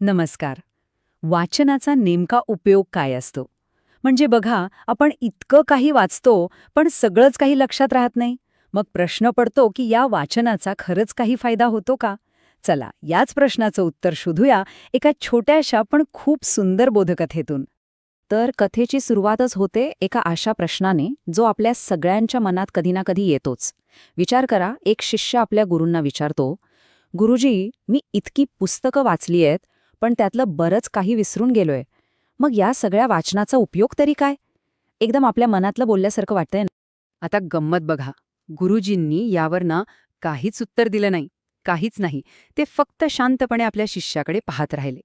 नमस्कार. वाचनाचा नेमका उपयोग काय असतो? म्हणजे बघा, आपण इतकं काही वाचतो, पण सगळंच काही लक्षात राहत नाही. मग प्रश्न पडतो की या वाचनाचा खरंच काही फायदा होतो का? चला, याच प्रश्नाचं उत्तर शोधूया एका छोट्याशा पण खूप सुंदर बोधकथेतून. तर कथेची सुरुवातच होते एका अशा प्रश्नाने, जो आपल्या सगळ्यांच्या मनात कधी ना कधी येतोच. विचार करा, एक शिष्य आपल्या गुरूंना विचारतो, "गुरुजी, मी इतकी पुस्तकं वाचली आहेत, पण त्यातलं बरंच काही विसरून गेलोय. मग या सगळ्या वाचनाचा उपयोग तरी काय?" एकदम आपल्या मनातलं बोलल्यासारखं वाटतंय ना. आता गंमत बघा. गुरुजींनी यावर ना काहीच उत्तर दिलं नाही. काहीच नाही. ते फक्त शांतपणे आपल्या शिष्याकडे पाहत राहिले.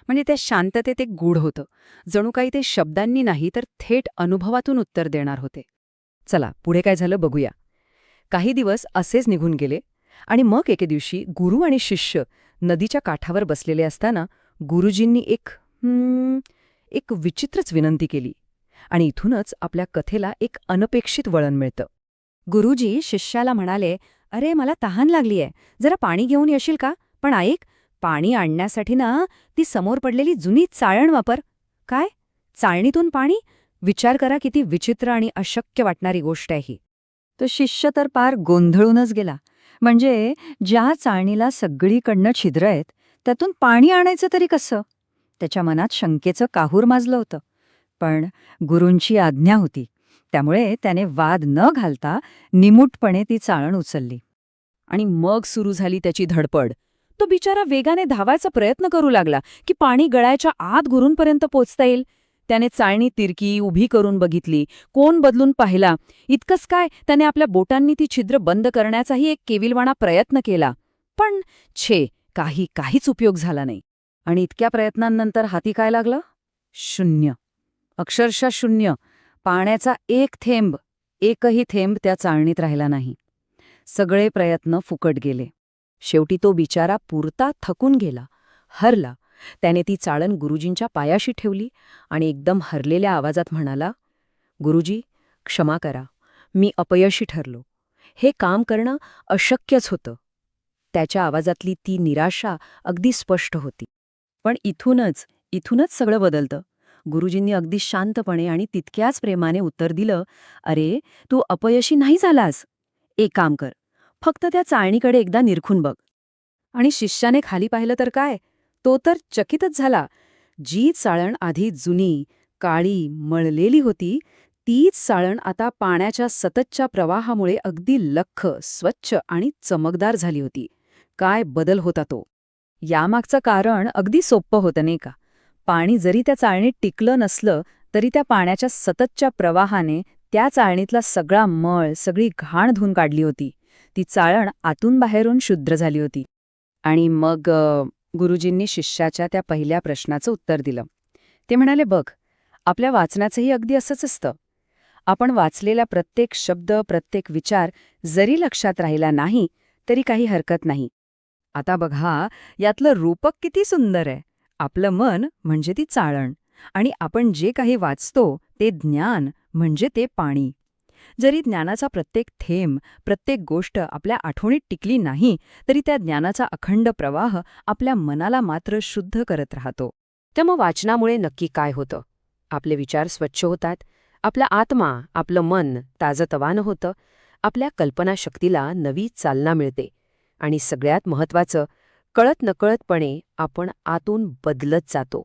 म्हणजे त्या शांततेत एक गूढ होतं. जणू काही ते शब्दांनी नाही तर थेट अनुभवातून उत्तर देणार होते. चला, पुढे काय झालं बघूया. काही दिवस असेच निघून गेले आणि मग एके दिवशी गुरु आणि शिष्य नदीच्या काठावर बसलेले असताना गुरुजींनी एक विचित्रच विनंती केली. आणि इथूनच आपल्या कथेला एक अनपेक्षित वळण मिळतं. गुरुजी शिष्याला म्हणाले, "अरे, मला तहान लागलीय, जरा पाणी घेऊन येशील का? पण ऐक, पाणी आणण्यासाठी ना ती समोर पडलेली जुनी चाळण वापर." "काय? चाळणीतून पाणी?" विचार करा, किती विचित्र आणि अशक्य वाटणारी गोष्ट आहे ही. तो शिष्य तर पार गोंधळूनच गेला. म्हणजे ज्या चाळणीला सगळीकडनं छिद्र आहेत, त्यातून पाणी आणायचं तरी कसं? त्याच्या मनात शंकेचं काहूर माजलं होतं. पण गुरूंची आज्ञा होती, त्यामुळे त्याने वाद न घालता निमूटपणे ती चाळण उचलली. आणि मग सुरू झाली त्याची धडपड. तो बिचारा वेगाने धावायचा प्रयत्न करू लागला की पाणी गळायच्या आत गुरूंपर्यंत पोचता येईल. त्याने चाळणी तिरकी उभी करून बघितली, कोण बदलून पाहिला. इतकंच काय, त्याने आपल्या बोटांनी ती छिद्र बंद करण्याचाही एक केविलवाणा प्रयत्न केला. पण काहीच उपयोग झाला नाही. आणि इतक्या प्रयत्नांनंतर हाती काय लागलं? शून्य. अक्षरशः शून्य. पाण्याचा एकही थेंब त्या चाळणीत राहिला नाही. सगळे प्रयत्न फुकट गेले. शेवटी तो बिचारा पुरता थकून गेला, हरला. त्याने ती चाळण गुरुजींच्या पायाशी ठेवली आणि एकदम हरलेल्या आवाजात म्हणाला, "गुरुजी, क्षमा करा, मी अपयशी ठरलो. हे काम करणं अशक्यच होतं." त्याच्या आवाजातली ती निराशा अगदी स्पष्ट होती. पण इथूनच सगळं बदलतं. गुरुजींनी अगदी शांतपणे आणि तितक्याच प्रेमाने उत्तर दिलं, "अरे, तू अपयशी नाही झालास. एक काम कर, फक्त त्या चाळणीकडे एकदा निरखून बघ." आणि शिष्याने खाली पाहिलं तर काय, तो तर चकितच झाला. जी चाळण आधी जुनी, काळी, मळलेली होती, तीच चाळण आता पाण्याच्या सततच्या प्रवाहामुळे अगदी लख्ख, स्वच्छ आणि चमकदार झाली होती. काय बदल होता तो! यामागचं कारण अगदी सोप्पं होतं नाही का? पाणी जरी त्या चाळणीत टिकलं नसलं, तरी त्या पाण्याच्या सततच्या प्रवाहाने त्या चाळणीतला सगळा मळ, सगळी घाण धुवून काढली होती. ती चाळण आतून बाहेरून शुद्ध झाली होती. आणि मग गुरुजींनी शिष्याच्या त्या पहिल्या प्रश्नाचं उत्तर दिलं. ते म्हणाले, "बघ, आपल्या वाचनाचंही अगदी असंच असतं. आपण वाचलेला प्रत्येक शब्द, प्रत्येक विचार जरी लक्षात राहिला नाही, तरी काही हरकत नाही. आता बघा, यातलं रूपक किती सुंदर आहे. आपलं मन म्हणजे ती चाळण, आणि आपण जे काही वाचतो ते ज्ञान म्हणजे ते पाणी. जरी ज्ञानाचा प्रत्येक थेंब, प्रत्येक गोष्ट आपल्या आठवणीत टिकली नाही, तरी त्या ज्ञानाचा अखंड प्रवाह आपल्या मनाला मात्र शुद्ध करत राहतो." त्यामुळे वाचनामुळे नक्की काय होतं? आपले विचार स्वच्छ होतात, आपला आत्मा, आपलं मन ताजंतवानं होतं, आपल्या कल्पनाशक्तीला नवी चालना मिळते, आणि सगळ्यात महत्त्वाचं, कळत-नकळतपणे आपण आतून बदलत जातो.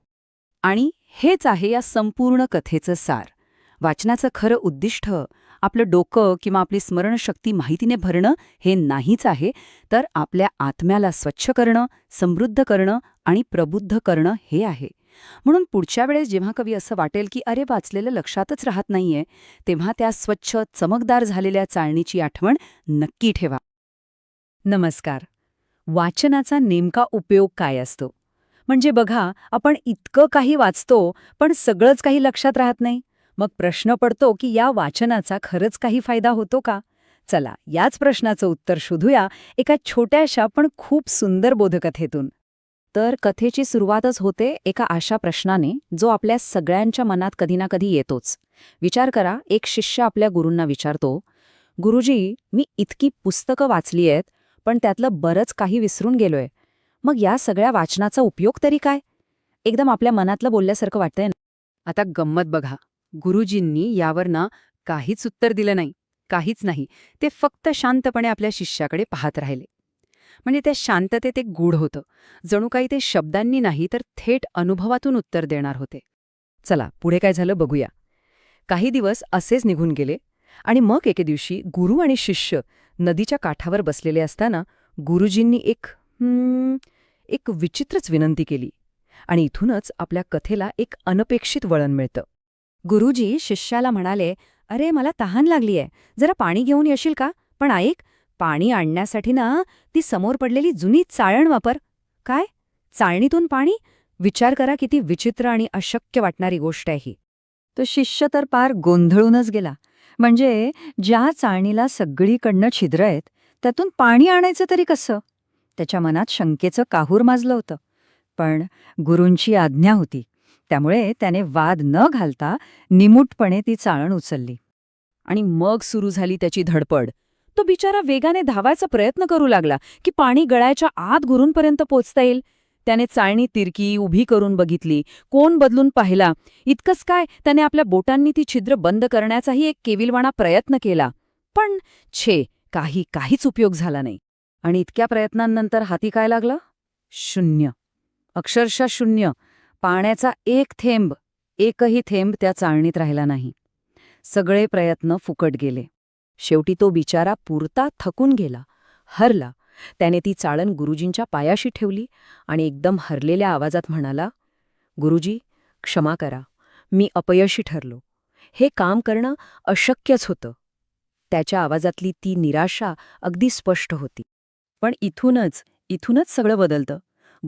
आणि हेच आहे या संपूर्ण कथेचं सार. वाचनाचं खरं उद्दिष्ट आपलं डोकं किंवा आपली स्मरणशक्ती माहितीने भरणं हे नाहीच आहे, तर आपल्या आत्म्याला स्वच्छ करणं, समृद्ध करणं आणि प्रबुद्ध करणं हे आहे. म्हणून पुढच्या वेळेस जेव्हा कवी असं वाटेल की अरे, वाचलेलं लक्षातच राहत नाहीये, तेव्हा त्या स्वच्छ, चमकदार झालेल्या चाळणीची आठवण नक्की ठेवा. नमस्कार. वाचनाचा नेमका उपयोग काय असतो? म्हणजे बघा, आपण इतकं काही वाचतो, पण सगळंच काही लक्षात राहत नाही. मग प्रश्न पडतो की या वाचनाचा खरंच काही फायदा होतो का? चला, याच प्रश्नाचं उत्तर शोधूया एका छोट्याशा पण खूप सुंदर बोधकथेतून. तर कथेची सुरुवातच होते एका अशा प्रश्नाने, जो आपल्या सगळ्यांच्या मनात कधी ना कधी येतोच. विचार करा, एक शिष्य आपल्या गुरूंना विचारतो, "गुरुजी, मी इतकी पुस्तकं वाचली आहेत, पण त्यातलं बरंच काही विसरून गेलोय. मग या सगळ्या वाचनाचा उपयोग तरी काय? एकदम आपल्या मनातलं बोलल्यासारखं वाटतंय ना. आता गंमत बघा, गुरुजींनी यावर ना काहीच उत्तर दिलं नाही, काहीच नाही. ते फक्त शांतपणे आपल्या शिष्याकडे पाहत राहिले. म्हणजे त्या शांततेत एक गूढ होतं. जणू काही ते शब्दांनी नाही तर थेट अनुभवातून उत्तर देणार होते. चला पुढे काय झालं बघूया. काही दिवस असेच निघून गेले आणि मग एके दिवशी गुरु आणि शिष्य नदीच्या काठावर बसलेले असताना गुरुजींनी एक विचित्रच विनंती केली. आणि इथूनच आपल्या कथेला एक अनपेक्षित वळण मिळतं. गुरुजी शिष्याला म्हणाले, "अरे मला तहान लागलीय, जरा पाणी घेऊन येशील का? पण ऐक, पाणी आणण्यासाठी ना ती समोर पडलेली जुनी चाळण वापर." काय? चाळणीतून पाणी? विचार करा किती विचित्र आणि अशक्य वाटणारी गोष्ट आहे ही. तो शिष्य तर पार गोंधळूनच गेला. म्हणजे ज्या चाळणीला सगळीकडनं छिद्र आहेत, त्यातून पाणी आणायचं तरी कसं? त्याच्या मनात शंकेचं काहूर माजलं होतं. पण गुरूंची आज्ञा होती, त्यामुळे त्याने वाद न घालता निमूटपणे ती चाळण उचलली. आणि मग सुरू झाली त्याची धडपड. तो बिचारा वेगाने धावायचा प्रयत्न करू लागला की पाणी गळ्याच्या आत गुरूंपर्यंत पोचता येईल. त्याने चाळणी तिरकी उभी करून बघितली, कोण बदलून पाहिला. इतकंच काय, त्याने आपल्या बोटांनी ती छिद्र बंद करण्याचाही एक केविलवाणा प्रयत्न केला. पण काहीच उपयोग झाला नाही. आणि इतक्या प्रयत्नांनंतर हाती काय लागलं? शून्य. अक्षरशः शून्य. पाण्याचा एकही थेंब त्या चाळणीत राहिला नाही. सगळे प्रयत्न फुकट गेले. शेवटी तो बिचारा पुरता थकून गेला, हरला. त्याने ती चाळण गुरुजींच्या पायाशी ठेवली आणि एकदम हरलेल्या आवाजात म्हणाला, "गुरुजी, क्षमा करा, मी अपयशी ठरलो. हे काम करणं अशक्यच होतं." त्याच्या आवाजातली ती निराशा अगदी स्पष्ट होती. पण इथूनच सगळं बदलतं.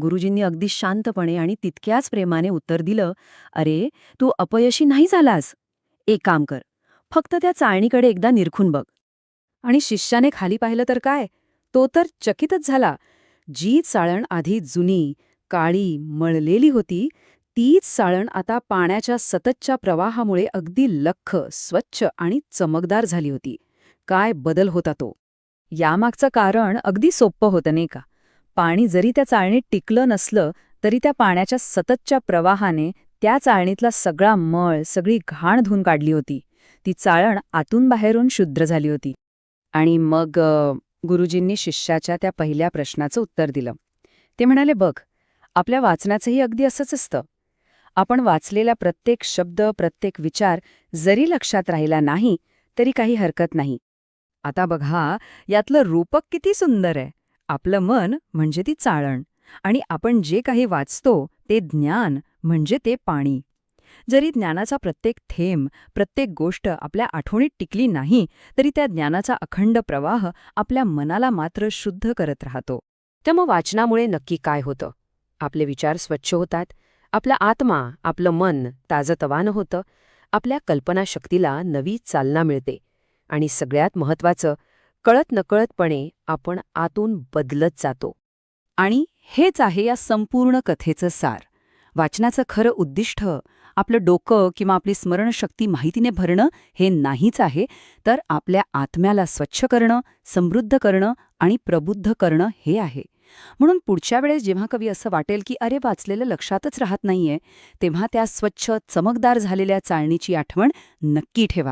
गुरुजींनी अगदी शांतपणे आणि तितक्याच प्रेमाने उत्तर दिलं, "अरे, तू अपयशी नाही झालास. एक काम कर, फक्त त्या चाळणीकडे एकदा निरखून बघ." आणि शिष्याने खाली पाहिलं तर काय, तो तर चकितच झाला. जी चाळण आधी जुनी, काळी, मळलेली होती, तीच चाळण आता पाण्याच्या सततच्या प्रवाहामुळे अगदी लख्ख, स्वच्छ आणि चमकदार झाली होती. काय बदल होता तो! यामागचं कारण अगदी सोपं होतं नाही का? पाणी जरी त्या चाळणीत टिकलं नसलं तरी त्या पाण्याच्या सततच्या प्रवाहाने त्या चाळणीतला सगळा मळ, सगळी घाण धुवून काढली होती. ती चाळण आतून बाहेरून शुद्ध झाली होती. आणि मग गुरुजींनी शिष्याच्या त्या पहिल्या प्रश्नाचं उत्तर दिलं. ते म्हणाले, "बघ, आपल्या वाचनाचंही अगदी असंच असतं. आपण वाचलेला प्रत्येक शब्द, प्रत्येक विचार जरी लक्षात राहिला नाही तरी काही हरकत नाही. आता बघा, यातलं रूपक किती सुंदर आहे. आपलं मन म्हणजे ती चाळण आणि आपण जे काही वाचतो ते ज्ञान म्हणजे ते पाणी. जरी ज्ञानाचा प्रत्येक थेंब, प्रत्येक गोष्ट आपल्या आठवणीत टिकली नाही तरी त्या ज्ञानाचा अखंड प्रवाह आपल्या मनाला मात्र शुद्ध करत राहतो." त्यामुळे वाचनामुळे नक्की काय होतं? आपले विचार स्वच्छ होतात, आपला आत्मा, आपलं मन ताजतवानं होतं, आपल्या कल्पनाशक्तीला नवी चालना मिळते आणि सगळ्यात महत्त्वाचं, कळत-नकळतपणे आपण आतून बदलत जातो. आणि हेच आहे या संपूर्ण कथेचं सार. वाचनाचं खरं उद्दिष्ट आपलं डोकं किंवा आपली स्मरणशक्ती माहितीने भरणं हे नाहीच आहे, तर आपल्या आत्म्याला स्वच्छ करणं, समृद्ध करणं आणि प्रबुद्ध करणं हे आहे. म्हणून पुढच्या वेळेस जेव्हा कवी असं वाटेल की अरे वाचलेलं लक्षातच राहत नाहीये, तेव्हा त्या स्वच्छ, चमकदार झालेल्या चाळणीची आठवण नक्की ठेवा.